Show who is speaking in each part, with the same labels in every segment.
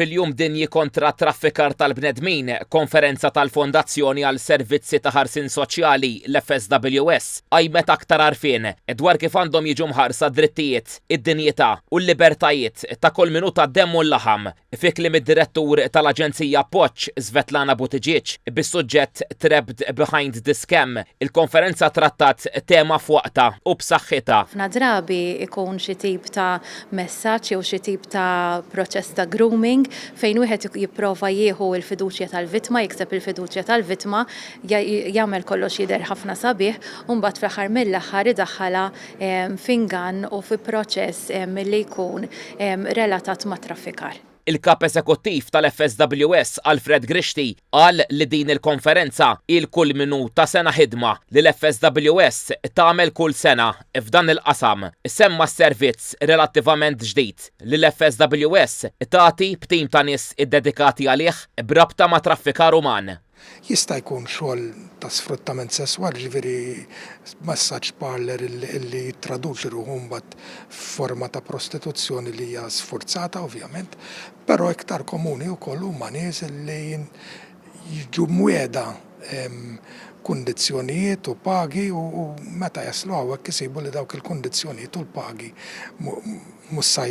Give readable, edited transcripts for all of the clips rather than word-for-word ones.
Speaker 1: Fil-jum dinji kontra traffikar tal-bnedmin, konferenza tal-Fondazzjoni għal Servizzi ta' Ħarsien Soċjali l-FSWS għajmet aktar għarfien dwar kif għandhom jiġu mħarsa drittijiet, id-dinjità u l-libertajiet ta' kull minu ta' demmu l-laħam. Fi kliem id-direttur tal-Aġenzija Poċ Svetlana Buttigieg bis-suġġett Trapped Behind the Scam, il-konferenza trattat tema fuqta u b'saħħitha.
Speaker 2: Ħafna drabi ikun xi tip ta' messaġġ jew xi tip ta' proċess ta' grooming fejn wieħed jipprova jieħu l-fiduċja tal-vittma, jikseb il-fiduċja tal-vittma, jagħmel kollox jidher ħafna sabiħ u mbagħad fl-aħħar mill-aħħar idaħħalha f'ingann u fi proċess milli jkun relatat ma' traffikar.
Speaker 1: Il-kap eżekuttiv tal-FSWS Alfred Grishti qal li din il-konferenza il-kull minu ta' sena ħidma li l-FSWS tagħmel kull sena f'dan il-qasam. Semma s-servizz relattivament ġdid li l-FSWS tagħti b'tim ta' nies iddedikati għalih brabta ma' traffikar uman.
Speaker 3: Jista' jkun xogħol ta' sfruttament sesswali, ġifieri massage parlor illi jittraduċi ruħu mbagħad f'forma ta' prostituzzjoni li hija sforzata ovvjament, però iktar komuni wkoll huma nies li jiġu mwiegħda kundizzjonijiet u pagi u meta jaslu hawnhekk isibu li dawk il-kundizzjonijiet u l-pagi mhux sa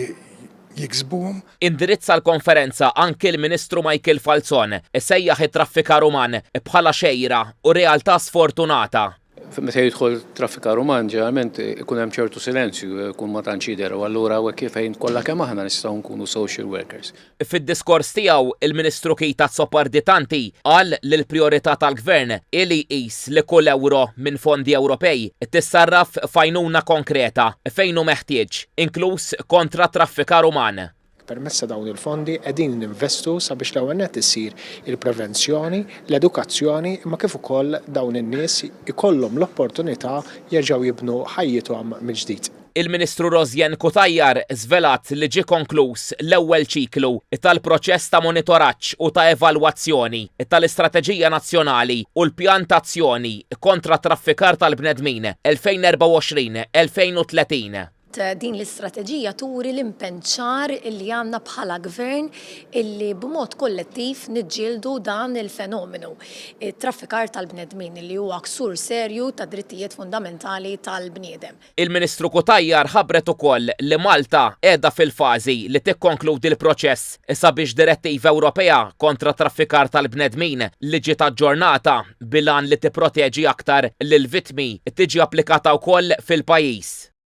Speaker 3: jiksbuhom.
Speaker 1: Indirizza l-konferenza anke l-Ministru Michael Falzon sejjaħ it-traffikar uman bħala xejra u realtà sfortunata.
Speaker 4: Meta jidħol traffikar uman ġeneralment ikun hemm ċertu silenzju, ikun ma tantx jidher u allura hekk kif kollha kemm aħna nistgħu nkunu social workers.
Speaker 1: Fid-diskors tiegħu il-Ministru Kejta Sopparditanti qal li l-prijorità tal-Gvern ili qis li kull euro minn fondi Ewropej tissarraf f'għajnuna konkreta fejn hu meħtieġ, inkluż kontra traffikar uman.
Speaker 5: Permessa dawn il-fondi qegħdin ninvestu sabiex l-ewwel nett issir il-prevenzjoni, l-edukazzjoni, imma kif ukoll dawn in-nies ikollhom l-opportunità jerġgħu jibnu ħajjithom mill-ġdid.
Speaker 1: Il-Ministru Rozjen Kutajjar żvelat li ġie konkluż l-ewwel ċiklu tal-proċess ta' monitoraġġ u ta' evalwazzjoni tal-Istrateġija Nazzjonali u l-pjantazzjoni kontra traffikar tal-bnedmin 2024-2030.
Speaker 6: Din l-istrateġija turi l-impenċar illi għandna bħala gvern illi b'mod kollettiv niġġieldu dan il-fenomenu. Traffikar tal-bnedmin illi huwa ksur serju ta' drittijiet fundamentali tal-bniedem.
Speaker 1: Il-Ministru Kutajjar ħabbret ukoll li Malta qiegħda fil-fażi li tikkonkludi l-proċess sabiex direttiva Ewropea kontra traffikar tal-bnedmin li ġiet aġġornata bilan li tipproteġi aktar lil vittmi tiġi applikata wkoll fil-pajjiż.